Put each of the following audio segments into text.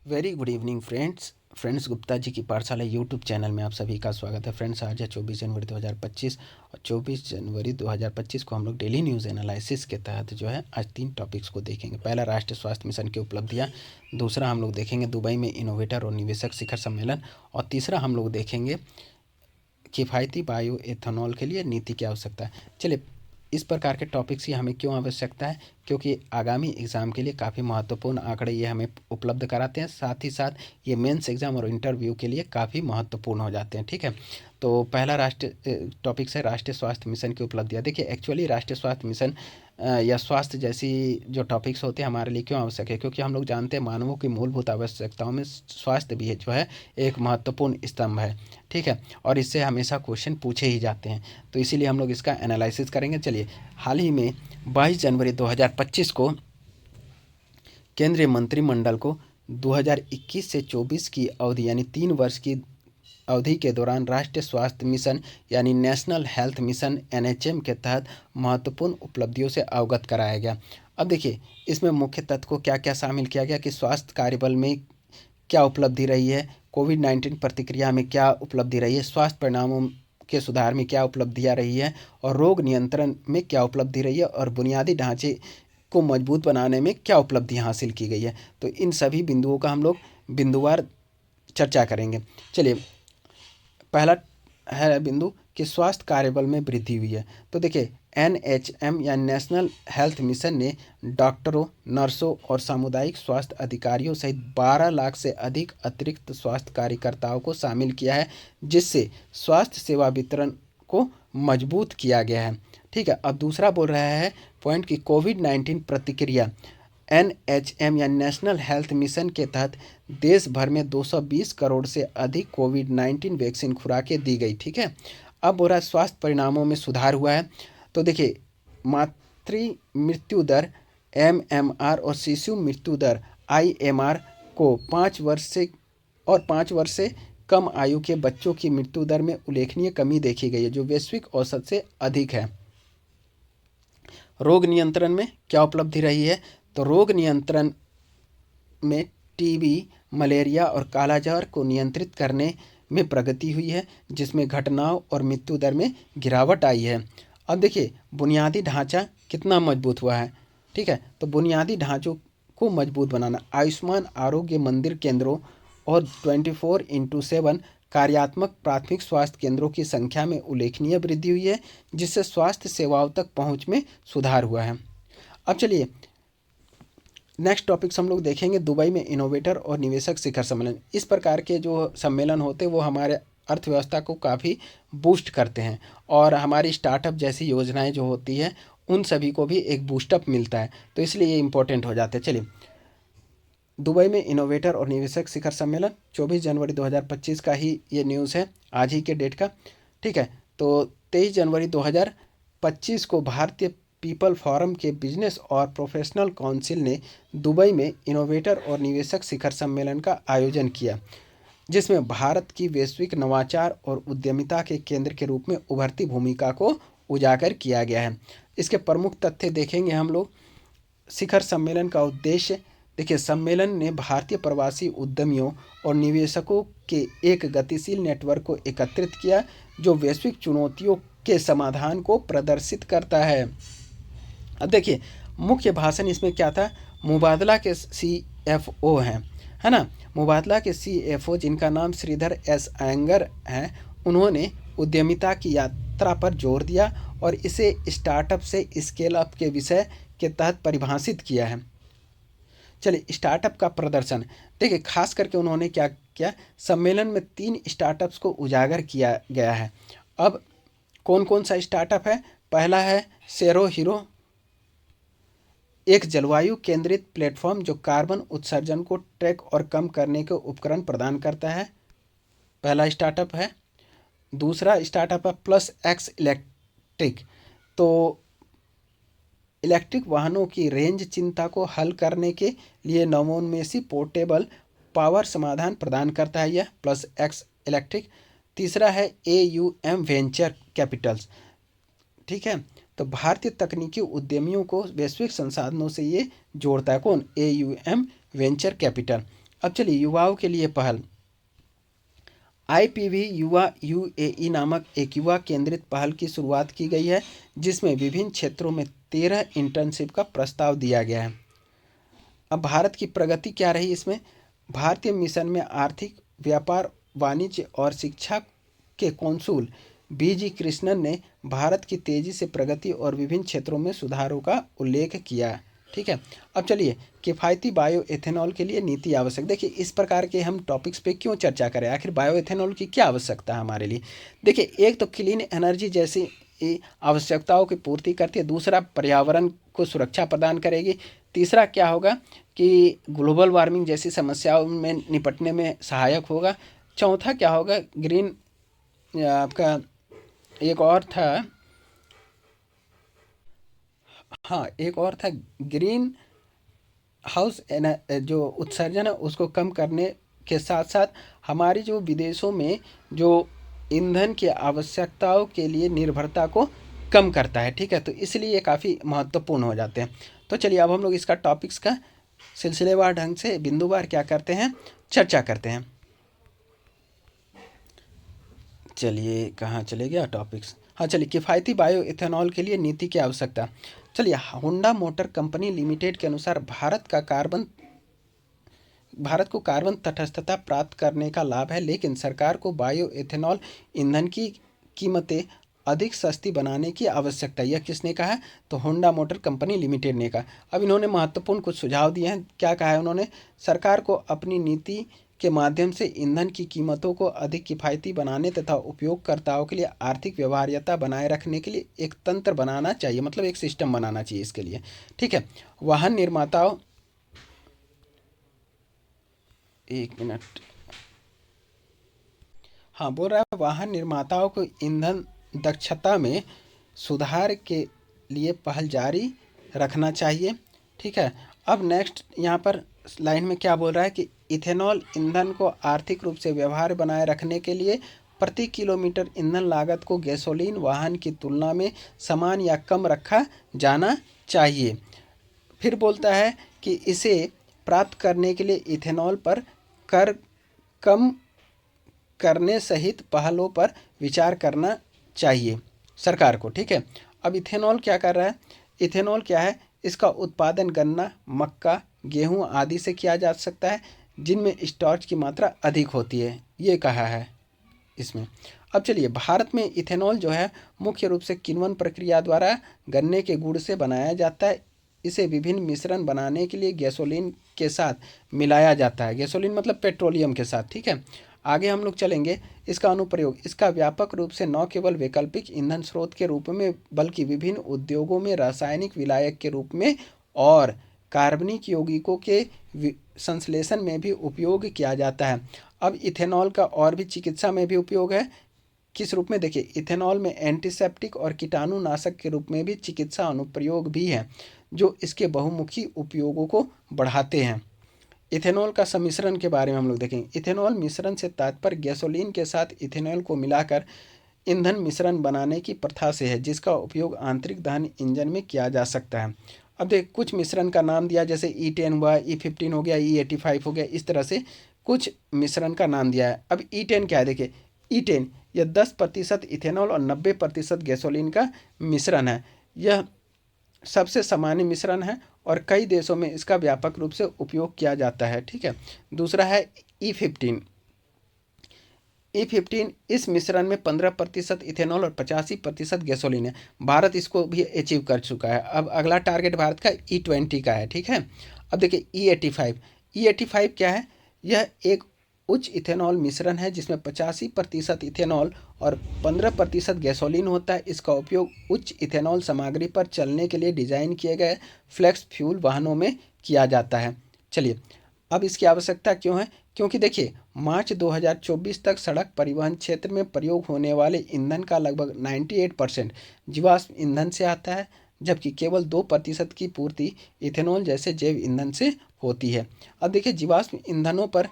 Very good evening friends Gupta ji की Pathshala YouTube channel में आप सभी का स्वागत है। फ्रेंड्स, आज है 24 जनवरी 2025 और 24 जनवरी 2025 को हम लोग डेली न्यूज़ एनालिसिस के तहत जो है आज 3 टॉपिक्स को देखेंगे। पहला, राष्ट्रीय स्वास्थ्य मिशन की उपलब्धियां। दूसरा, हम लोग देखेंगे दुबई में इनोवेटर और निवेशक शिखर सम्मेलन। और तीसरा, हम लोग देखेंगे किफ़ायती बायो एथेनॉल के लिए नीति की आवश्यकता है। चलिए, इस प्रकार के टॉपिक्स की हमें क्यों आवश्यकता है? क्योंकि आगामी एग्ज़ाम के लिए काफ़ी महत्वपूर्ण आंकड़े ये हमें उपलब्ध कराते हैं। साथ ही साथ ये मेंस एग्ज़ाम और इंटरव्यू के लिए काफ़ी महत्वपूर्ण हो जाते हैं। ठीक है, तो पहला राष्ट्रीय टॉपिक्स है राष्ट्रीय स्वास्थ्य मिशन की उपलब्धियाँ। देखिए, एक्चुअली राष्ट्रीय स्वास्थ्य मिशन या स्वास्थ्य जैसी जो टॉपिक्स होते हैं हमारे लिए क्यों आवश्यक है? क्योंकि हम लोग जानते हैं मानवों की मूलभूत आवश्यकताओं में स्वास्थ्य भी जो है एक महत्वपूर्ण स्तंभ है। ठीक है, और इससे हमेशा क्वेश्चन पूछे ही जाते हैं, तो इसीलिए हम लोग इसका एनालिसिस करेंगे। चलिए, हाल ही में 22 जनवरी 2025 को केंद्रीय मंत्रिमंडल को 2021 से 24 की अवधि यानी 3 वर्ष की अवधि के दौरान राष्ट्रीय स्वास्थ्य मिशन यानी नेशनल हेल्थ मिशन NHM के तहत महत्वपूर्ण उपलब्धियों से अवगत कराया गया। अब देखिए, इसमें मुख्य तत्व को क्या क्या शामिल किया गया कि स्वास्थ्य कार्यबल में क्या उपलब्धि रही है, कोविड-19 प्रतिक्रिया में क्या उपलब्धि रही है, स्वास्थ्य परिणामों के सुधार में क्या उपलब्धियाँ रही है, और रोग नियंत्रण में क्या उपलब्धि रही है, और बुनियादी ढांचे को मजबूत बनाने में क्या उपलब्धियाँ हासिल की गई है। तो इन सभी बिंदुओं का हम लोग बिंदुवार चर्चा करेंगे। चलिए, पहला है बिंदु कि स्वास्थ्य कार्यबल में वृद्धि हुई है। तो देखिए, NHM या नेशनल हेल्थ मिशन ने डॉक्टरों, नर्सों और सामुदायिक स्वास्थ्य अधिकारियों सहित 12 लाख से अधिक अतिरिक्त स्वास्थ्य कार्यकर्ताओं को शामिल किया है, जिससे स्वास्थ्य सेवा वितरण को मजबूत किया गया है। ठीक है, अब दूसरा बोल रहा है पॉइंट कि कोविड-19 प्रतिक्रिया। NHM या नेशनल हेल्थ मिशन के तहत देश भर में 220 करोड़ से अधिक कोविड-19 वैक्सीन खुराकें दी गई। ठीक है, अब हो रहा है स्वास्थ्य परिणामों में सुधार हुआ है। तो देखिए, मातृ मृत्यु दर MMR और शिशु मृत्यु दर IMR को 5 वर्ष से कम आयु के बच्चों की मृत्यु दर में उल्लेखनीय कमी देखी गई है, जो वैश्विक औसत से अधिक है। रोग नियंत्रण में क्या उपलब्धि रही है? तो रोग नियंत्रण में टीबी, मलेरिया और कालाजार को नियंत्रित करने में प्रगति हुई है, जिसमें घटनाओं और मृत्यु दर में गिरावट आई है। अब देखिए, बुनियादी ढांचा कितना मजबूत हुआ है। ठीक है, तो बुनियादी ढांचों को मजबूत बनाना, आयुष्मान आरोग्य मंदिर केंद्रों और 24x7 कार्यात्मक प्राथमिक स्वास्थ्य केंद्रों की संख्या में उल्लेखनीय वृद्धि हुई है, जिससे स्वास्थ्य सेवाओं तक पहुंच में सुधार हुआ है। अब चलिए, नेक्स्ट टॉपिक्स हम लोग देखेंगे दुबई में इनोवेटर और निवेशक शिखर सम्मेलन। इस प्रकार के जो सम्मेलन होते हैं वो हमारे अर्थव्यवस्था को काफ़ी बूस्ट करते हैं, और हमारी स्टार्टअप जैसी योजनाएं जो होती हैं उन सभी को भी एक बूस्टअप मिलता है, तो इसलिए ये इंपॉर्टेंट हो जाते हैं। चलिए, दुबई में इनोवेटर और निवेशक शिखर सम्मेलन 24 जनवरी 2025 का ही ये न्यूज़ है, आज ही के डेट का। ठीक है, तो 23 जनवरी 2025 को भारतीय पीपल फोरम के बिजनेस और प्रोफेशनल काउंसिल ने दुबई में इनोवेटर और निवेशक शिखर सम्मेलन का आयोजन किया, जिसमें भारत की वैश्विक नवाचार और उद्यमिता के केंद्र के रूप में उभरती भूमिका को उजागर किया गया है। इसके प्रमुख तथ्य देखेंगे हम लोग। शिखर सम्मेलन का उद्देश्य, देखिए, सम्मेलन ने भारतीय प्रवासी उद्यमियों और निवेशकों के एक गतिशील नेटवर्क को एकत्रित किया, जो वैश्विक चुनौतियों के समाधान को प्रदर्शित करता है। अब देखिए, मुख्य भाषण इसमें क्या था? मुबादला के CFO हैं, है ना, मुबादला के CFO जिनका नाम श्रीधर S अयंगर है, उन्होंने उद्यमिता की यात्रा पर जोर दिया और इसे स्टार्टअप से स्केल अप के विषय के तहत परिभाषित किया है। चलिए, स्टार्टअप का प्रदर्शन देखिए, खास करके उन्होंने क्या किया, सम्मेलन में 3 स्टार्टअप्स को उजागर किया गया है। अब कौन कौन सा स्टार्टअप है? पहला है सेरो हीरो, एक जलवायु केंद्रित प्लेटफॉर्म जो कार्बन उत्सर्जन को ट्रैक और कम करने के उपकरण प्रदान करता है, पहला स्टार्टअप है। दूसरा स्टार्टअप है प्लस एक्स इलेक्ट्रिक, तो इलेक्ट्रिक वाहनों की रेंज चिंता को हल करने के लिए नवोन्मेषी पोर्टेबल पावर समाधान प्रदान करता है यह प्लस एक्स इलेक्ट्रिक। तीसरा है AUM वेंचर कैपिटल्स। ठीक है, तो भारतीय तकनीकी उद्यमियों को वैश्विक संसाधनों से ये जोड़ता है। कौन? AUM venture capital. अब चलिए युवाओं के लिए पहल। IPV युवा UAE नामक एक युवा केंद्रित पहल की शुरुआत की गई है, जिसमें विभिन्न क्षेत्रों में 13 इंटर्नशिप का प्रस्ताव दिया गया है। अब भारत की प्रगति क्या रही इसमें? भारतीय मिशन में आर्थिक, व्यापार, वाणिज्य और शिक्षा के कौंसुल BG कृष्णन ने भारत की तेजी से प्रगति और विभिन्न क्षेत्रों में सुधारों का उल्लेख किया। ठीक है, अब चलिए किफ़ायती बायो एथेनॉल के लिए नीति आवश्यक। देखिए इस प्रकार के हम टॉपिक्स पे क्यों चर्चा करें, आखिर बायो एथेनॉल की क्या आवश्यकता है हमारे लिए। देखिए एक तो क्लीन एनर्जी जैसी आवश्यकताओं की पूर्ति करती है, दूसरा पर्यावरण को सुरक्षा प्रदान करेगी, तीसरा क्या होगा कि ग्लोबल वार्मिंग जैसी समस्याओं में निपटने में सहायक होगा, चौथा क्या होगा ग्रीन, आपका एक और था, हाँ एक और था ग्रीन हाउस जो उत्सर्जन है उसको कम करने के साथ साथ हमारी जो विदेशों में जो ईंधन की आवश्यकताओं के लिए निर्भरता को कम करता है। ठीक है, तो इसलिए ये काफ़ी महत्वपूर्ण हो जाते हैं। तो चलिए अब हम लोग इसका टॉपिक्स का सिलसिलेवार ढंग से बिंदुवार क्या करते हैं, चर्चा करते हैं। चलिए कहाँ चले गया टॉपिक्स, हाँ चलिए किफ़ायती बायो इथेनॉल के लिए नीति की आवश्यकता। चलिए होंडा मोटर कंपनी लिमिटेड के अनुसार भारत को कार्बन तटस्थता प्राप्त करने का लाभ है, लेकिन सरकार को बायो एथेनॉल ईंधन की कीमतें अधिक सस्ती बनाने की आवश्यकता। यह किसने कहा है? तो होंडा मोटर कंपनी लिमिटेड ने कहा। अब इन्होंने महत्वपूर्ण कुछ सुझाव दिए हैं। क्या कहा है उन्होंने? सरकार को अपनी नीति के माध्यम से ईंधन की कीमतों को अधिक किफ़ायती बनाने तथा उपयोगकर्ताओं के लिए आर्थिक व्यवहार्यता बनाए रखने के लिए एक तंत्र बनाना चाहिए, मतलब एक सिस्टम बनाना चाहिए इसके लिए। ठीक है, वाहन निर्माताओं, एक मिनट, हाँ बोल रहा है वाहन निर्माताओं को ईंधन दक्षता में सुधार के लिए पहल जारी रखना चाहिए। ठीक है, अब नेक्स्ट यहाँ पर लाइन में क्या बोल रहा है कि इथेनॉल ईंधन को आर्थिक रूप से व्यवहार्य बनाए रखने के लिए प्रति किलोमीटर ईंधन लागत को गैसोलीन वाहन की तुलना में समान या कम रखा जाना चाहिए। फिर बोलता है कि इसे प्राप्त करने के लिए इथेनॉल पर कर कम करने सहित पहलों पर विचार करना चाहिए सरकार को। ठीक है, अब इथेनॉल क्या कर रहा है? इथेनॉल क्या है? इसका उत्पादन गन्ना, मक्का, गेहूं आदि से किया जा सकता है, जिनमें स्टार्च की मात्रा अधिक होती है, ये कहा है इसमें। अब चलिए भारत में इथेनॉल जो है मुख्य रूप से किण्वन प्रक्रिया द्वारा गन्ने के गुड़ से बनाया जाता है। इसे विभिन्न मिश्रण बनाने के लिए गैसोलीन के साथ मिलाया जाता है, गैसोलीन मतलब पेट्रोलियम के साथ। ठीक है, आगे हम लोग चलेंगे। इसका अनुप्रयोग, इसका व्यापक रूप से न केवल वैकल्पिक ईंधन स्रोत के रूप में बल्कि विभिन्न उद्योगों में रासायनिक विलायक के रूप में और कार्बनिक यौगिकों के संश्लेषण में भी उपयोग किया जाता है। अब इथेनॉल का और भी चिकित्सा में भी उपयोग है। किस रूप में? देखिए इथेनॉल में एंटीसेप्टिक और कीटाणुनाशक के रूप में भी चिकित्सा अनुप्रयोग भी हैं, जो इसके बहुमुखी उपयोगों को बढ़ाते हैं। इथेनॉल का सम्मिश्रण के बारे में हम लोग देखेंगे। इथेनॉल मिश्रण से तात्पर्य गैसोलीन के साथ इथेनॉल को मिलाकर ईंधन मिश्रण बनाने की प्रथा से है, जिसका उपयोग आंतरिक दहन इंजन में किया जा सकता है। अब देख कुछ मिश्रण का नाम दिया, जैसे E10 हुआ, E15 हो गया, E85 हो गया, इस तरह से कुछ मिश्रण का नाम दिया है। अब E10 क्या है? देखिए E10 यह 10% इथेनॉल और 90% गैसोलीन का मिश्रण है। यह सबसे सामान्य मिश्रण है और कई देशों में इसका व्यापक रूप से उपयोग किया जाता है। ठीक है, दूसरा है E15। E15 इस मिश्रण में 15% इथेनॉल और 85% गैसोलीन है। भारत इसको भी अचीव कर चुका है। अब अगला टारगेट भारत का E20 का है। ठीक है, अब देखिए E85। E85 क्या है? यह एक उच्च इथेनॉल मिश्रण है जिसमें 85% इथेनॉल और 15% गैसोलीन होता है। इसका उपयोग उच्च इथेनॉल सामग्री पर चलने के लिए डिज़ाइन किए गए फ्लेक्स फ्यूल वाहनों में किया जाता है। चलिए अब इसकी आवश्यकता क्यों है? क्योंकि देखिए मार्च 2024 तक सड़क परिवहन क्षेत्र में प्रयोग होने वाले ईंधन का लगभग 98% जीवाश्म ईंधन से आता है, जबकि केवल 2% की पूर्ति इथेनॉल जैसे जैव ईंधन से होती है। अब देखिए जीवाश्म ईंधनों पर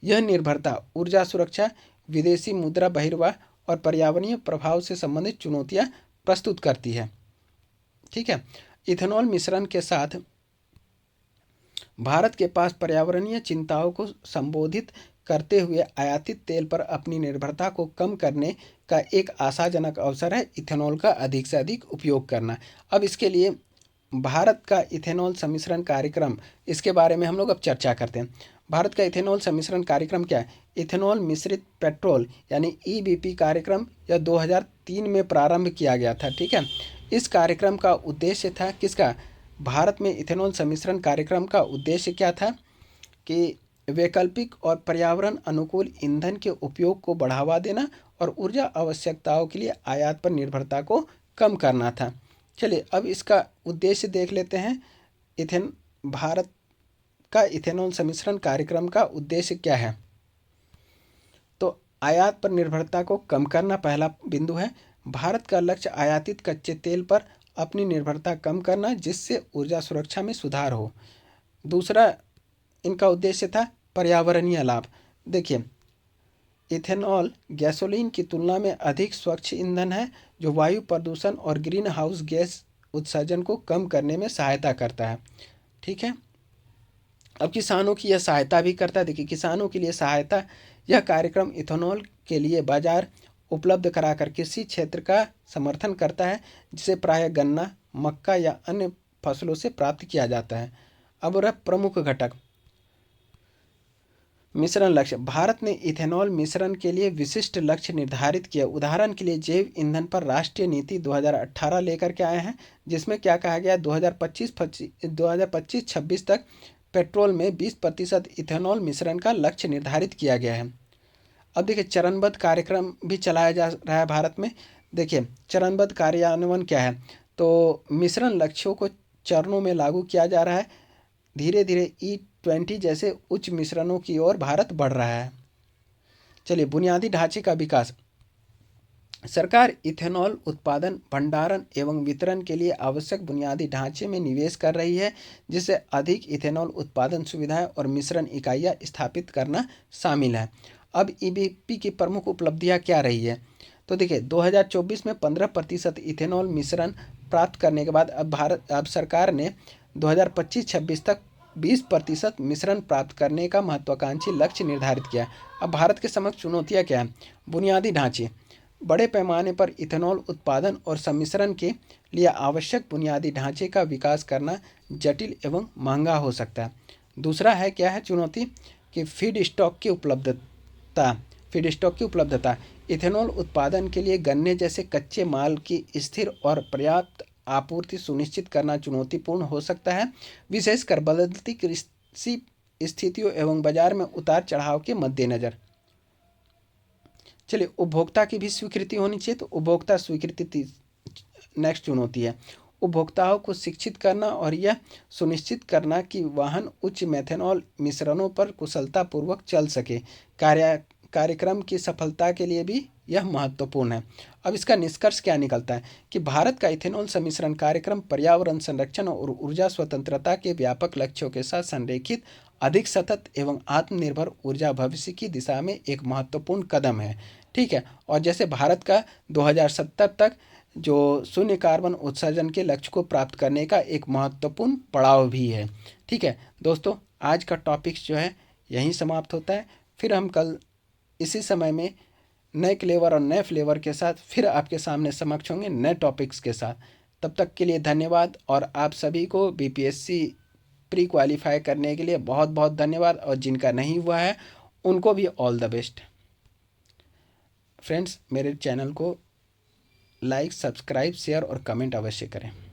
यह निर्भरता ऊर्जा सुरक्षा, विदेशी मुद्रा बहिर्वाह और पर्यावरणीय प्रभाव से संबंधित चुनौतियां प्रस्तुत करती है। ठीक है, इथेनॉल मिश्रण के साथ भारत के पास पर्यावरणीय चिंताओं को संबोधित करते हुए आयातित तेल पर अपनी निर्भरता को कम करने का एक आशाजनक अवसर है इथेनॉल का अधिक से अधिक उपयोग करना। अब इसके लिए भारत का इथेनॉल सम्मिश्रण कार्यक्रम, इसके बारे में हम लोग अब चर्चा करते हैं। भारत का इथेनॉल सम्मिश्रण कार्यक्रम क्या है? इथेनॉल मिश्रित पेट्रोल यानी ईबीपी कार्यक्रम यह 2003 में प्रारंभ किया गया था। ठीक है, इस कार्यक्रम का उद्देश्य था किसका? भारत में इथेनॉल सम्मिश्रण कार्यक्रम का उद्देश्य क्या था कि वैकल्पिक और पर्यावरण अनुकूल ईंधन के उपयोग को बढ़ावा देना और ऊर्जा आवश्यकताओं के लिए आयात पर निर्भरता को कम करना था। चलिए अब इसका उद्देश्य देख लेते हैं। भारत का इथेनॉल सम्मिश्रण कार्यक्रम का उद्देश्य क्या है? तो आयात पर निर्भरता को कम करना पहला बिंदु है। भारत का लक्ष्य आयातित कच्चे तेल पर अपनी निर्भरता कम करना, जिससे ऊर्जा सुरक्षा में सुधार हो। दूसरा इनका उद्देश्य था पर्यावरणीय लाभ। देखिए, इथेनॉल गैसोलीन की तुलना में अधिक स्वच्छ ईंधन है जो वायु प्रदूषण और ग्रीन हाउस गैस उत्सर्जन को कम करने में सहायता करता है। ठीक है, अब किसानों की यह सहायता भी करता है। देखिए, किसानों के लिए सहायता, यह कार्यक्रम इथेनॉल के लिए बाजार उपलब्ध कराकर कृषि क्षेत्र का समर्थन करता है, जिसे प्रायः गन्ना, मक्का या अन्य फसलों से प्राप्त किया जाता है। अब रहा प्रमुख घटक मिश्रण लक्ष्य। भारत ने इथेनॉल मिश्रण के लिए विशिष्ट लक्ष्य निर्धारित किया। उदाहरण के लिए जैव ईंधन पर राष्ट्रीय नीति 2018 लेकर के आए हैं, जिसमें क्या कहा गया? 2025-26 तक पेट्रोल में 20% इथेनॉल मिश्रण का लक्ष्य निर्धारित किया गया है। अब देखिए, चरणबद्ध कार्यक्रम भी चलाया जा रहा है भारत में। देखिए, चरणबद्ध कार्यान्वयन क्या है? तो मिश्रण लक्ष्यों को चरणों में लागू किया जा रहा है। धीरे धीरे E20 जैसे उच्च मिश्रणों की ओर भारत बढ़ रहा है। चलिए, बुनियादी ढांचे का विकास। सरकार इथेनॉल उत्पादन, भंडारण एवं वितरण के लिए आवश्यक बुनियादी ढांचे में निवेश कर रही है, जिससे अधिक इथेनॉल उत्पादन सुविधाएं और मिश्रण इकाइयां स्थापित करना शामिल है। अब ईबीपी की प्रमुख उपलब्धियां क्या रही है? तो देखिए, 2024 में 15% इथेनॉल मिश्रण प्राप्त करने के बाद अब सरकार ने 2025-26 तक 20% मिश्रण प्राप्त करने का महत्वाकांक्षी लक्ष्य निर्धारित किया। अब भारत के समक्ष चुनौतियां क्या हैं? बुनियादी ढांचे। बड़े पैमाने पर इथेनॉल उत्पादन और सम्मिश्रण के लिए आवश्यक बुनियादी ढांचे का विकास करना जटिल एवं महंगा हो सकता है। दूसरा है क्या है चुनौती? कि फीड स्टॉक की उपलब्धता। इथेनॉल उत्पादन के लिए गन्ने जैसे कच्चे माल की स्थिर और पर्याप्त आपूर्ति सुनिश्चित करना चुनौतीपूर्ण हो सकता है, विशेषकर बदलती कृषि स्थितियों एवं बाजार में उतार चढ़ाव के मद्देनजर। चलिए, उपभोक्ता की भी स्वीकृति होनी चाहिए। तो उपभोक्ता स्वीकृति नेक्स्ट चुनौती है। उपभोक्ताओं को शिक्षित करना और यह सुनिश्चित करना कि वाहन उच्च मेथनॉल मिश्रणों पर कुशलतापूर्वक चल सके। कार्यक्रम की सफलता के लिए भी यह महत्वपूर्ण है। अब इसका निष्कर्ष क्या निकलता है? कि भारत का इथेनॉल सम्मिश्रण कार्यक्रम पर्यावरण संरक्षण और ऊर्जा स्वतंत्रता के व्यापक लक्ष्यों के साथ संरेखित अधिक सतत एवं आत्मनिर्भर ऊर्जा भविष्य की दिशा में एक महत्वपूर्ण कदम है। ठीक है, और जैसे भारत का 2070 तक जो शून्य कार्बन उत्सर्जन के लक्ष्य को प्राप्त करने का एक महत्वपूर्ण पड़ाव भी है। ठीक है दोस्तों, आज का टॉपिक्स जो है यहीं समाप्त होता है। फिर हम कल इसी समय में नए क्लेवर और नए फ्लेवर के साथ फिर आपके सामने समक्ष होंगे नए टॉपिक्स के साथ। तब तक के लिए धन्यवाद, और आप सभी को बीपीएससी प्री क्वालिफाई करने के लिए बहुत बहुत धन्यवाद, और जिनका नहीं हुआ है उनको भी ऑल द बेस्ट। फ्रेंड्स, मेरे चैनल को लाइक, सब्सक्राइब, शेयर और कमेंट अवश्य करें।